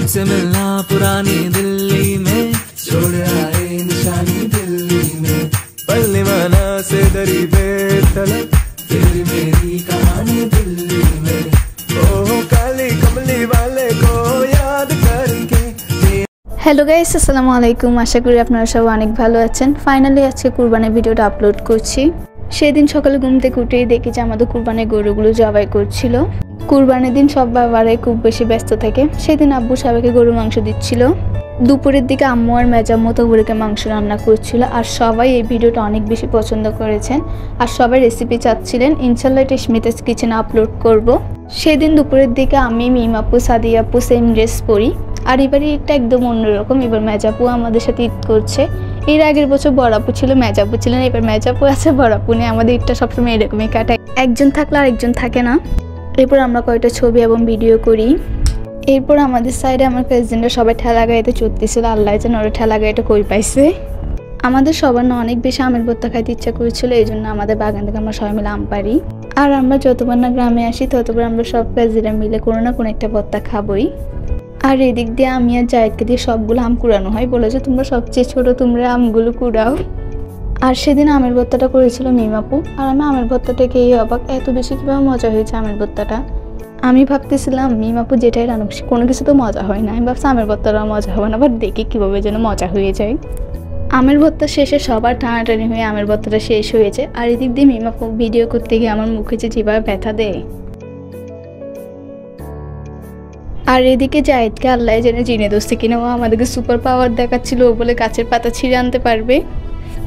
तुझसे मिलना पुरानी दिल्ली में, छोड़ आए निशानी दिल्ली में, पलने माना से दरी बेतलब, फिर मेरी कहानी दिल्ली में। ओह काली कमली वाले को याद करके। হ্যালো গাইস, আসসালামু আলাইকুম। আশা করি আপনারা সবাই অনেক ভালো আছেন। ফাইনালি আজকে কুরবানির ভিডিওটা আপলোড করছি। সেদিন সকালে ঘুম থেকে উঠেই দেখি যে আমাদের কুরবানির গরুগুলো জবাই করছিল। কুরবানির দিন সব বাবারাই খুব বেশি ব্যস্ত থাকে। সেদিন আব্বু সবাইকে গরু মাংস দিচ্ছিল। দুপুরের দিকে আম্মু আর মেজাম্মু তবুরকে মাংস রান্না করছিল। আর সবাই এই ভিডিওটা অনেক বেশি পছন্দ করেছেন আর সবাই রেসিপি চাচ্ছিলেন। ইনশাল্লাহ এটা স্মিতাস কিচেনে আপলোড করব। সেদিন দুপুরের দিকে আমি, মিম আপু, সাদিয়া আপু সেম ড্রেস পরি। আর এবারে এটা একদম অন্যরকম। এবার মেজাপু আমাদের সাথে ঈদ করছে। এর আগের বছর বড়াপু ছিল, মেজাপু ছিলেন, এবার মেজাপু আছে, বড়াপু নেই। আমাদের ঈদটা সবসময় এরকমই কাটায়, একজন থাকলে আর একজন থাকে না। এরপর আমরা কয়েকটা ছবি এবং ভিডিও করি। এরপর আমাদের সাইডে আমার কাজিনরা সবাই ঠেলা গাড়িতে চড়তেছিল। আল্লাহ জানে ওরা ঠেলা গাড়িটা কই পাইছে। আমাদের সবার না অনেক বেশি আমের ভর্তা খাইতে ইচ্ছা করেছিল, এই জন্য আমাদের বাগান থেকে আমরা সবাই মিলে আম পারি। আর আমরা যতবার না গ্রামে আসি ততবার আমরা সব কাজিনরা মিলে কোনো না কোনো একটা ভর্তা খাবই। আর এদিক দিয়ে আমি আর জায়েদকে দিয়ে সবগুলো আম কুড়ানো হয়, বলেছে তোমরা সবচেয়ে ছোট, তোমরা আমগুলো কুড়াও। আর সেদিন আমের ভর্তাটা করেছিল মিমাপু। আর আমি আমের ভর্তাটাকে অবাক, এত বেশি কীভাবে মজা হয়েছে আমের ভর্তাটা। আমি ভাবতেছিলাম মিমাপু যেটাই রান্নুক কোনো কিছু তো মজা হয় না, আমি ভাবছি আমের ভর্তাটাও মজা হবে না, বাট দেখি কীভাবে যেন মজা হয়ে যায়। আমের ভর্তা শেষে সবার টানাটানি হয়ে আমের ভর্তাটা শেষ হয়েছে। আর এদিক দিয়ে মিমাপু ভিডিও করতে গিয়ে আমার মুখে যেভাবে ব্যথা দেয়। আর এদিকে জায়েদকে আল্লাহ জেনে জিনে দোস্তে কিনা ও আমাদেরকে সুপার পাওয়ার দেখাচ্ছিল, ও বলে গাছের পাতা ছিঁড়ে আনতে পারবে।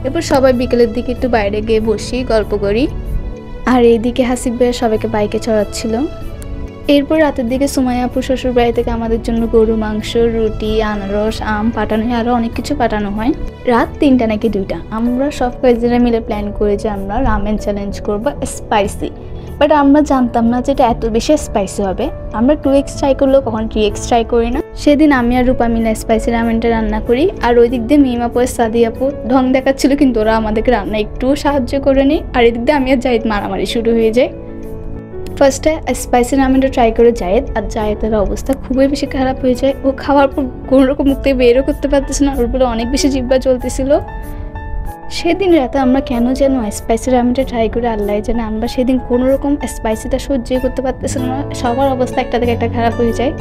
এরপর সবাই বিকেলের দিকে একটু বাইরে গিয়ে বসি, গল্প করি। আর এইদিকে হাসিব ভাইয়া সবাইকে বাইকে চড়াচ্ছিল। এরপর রাতের দিকে সুমাইয়া আপুর শ্বশুর বাড়ি থেকে আমাদের জন্য গরু মাংস, রুটি, আনারস, আম পাঠানো হয়, আরও অনেক কিছু পাঠানো হয়। রাত 3টা নাকি 2টা আমরা সব কাজিনরা মিলে প্ল্যান করে যে আমরা রামেন চ্যালেঞ্জ করবো স্পাইসি। বাট আমরা জানতাম না যে এটা এত বেশি স্পাইসি হবে। আমরা 2x ট্রাই করলেও কখন 3x ট্রাই করি না। সেদিন আমি আর রূপা মিলে স্পাইসি রামেনটা রান্না করি। আর ওই দিক দিয়ে মিম আপু আর সাদি আপু ঢং দেখাচ্ছিল, কিন্তু ওরা আমাদেরকে রান্না একটুও সাহায্য করে নি। আর এদিক দিয়ে আমি আর জায়েদ মারামারি শুরু হয়ে যায়। ফার্স্টে স্পাইসি রামেনটা ট্রাই করে জায়েদ, আর জায়েদের অবস্থা খুবই বেশি খারাপ হয়ে যায়। ও খাওয়ার পর কোনো রকম মুখ থেকে বেরও করতে পারতেছে না, ওর বলে অনেক বেশি জিহ্বা চলতেছিল। সেদিন রাতে আমরা কেন যেন স্পাইসি রামেনটা ট্রাই করে আল্লাহ জানে আমরা সেদিন কোনো রকম স্পাইসিটা সহ্যই করতে পারতেছিলাম না। সবার অবস্থা একটা থেকে একটা খারাপ হয়ে যায়।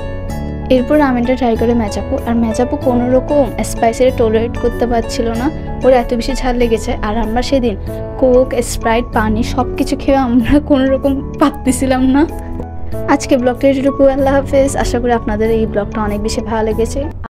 এরপর রামেনটা ট্রাই করে মেজাপু, আর মেজাপু কোনো রকম স্পাইসিটা টলারেট করতে পারছিল না, ওর এত বেশি ঝাল লেগেছে। আর আমরা সেদিন কোক, স্প্রাইট, পানি সব কিছু খেয়ে আমরা কোনো রকম পারতেছিলাম না। আজকে ব্লগটা এটুকু। আল্লাহ হাফেজ। আশা করি আপনাদের এই ব্লগটা অনেক বেশি ভালো লেগেছে।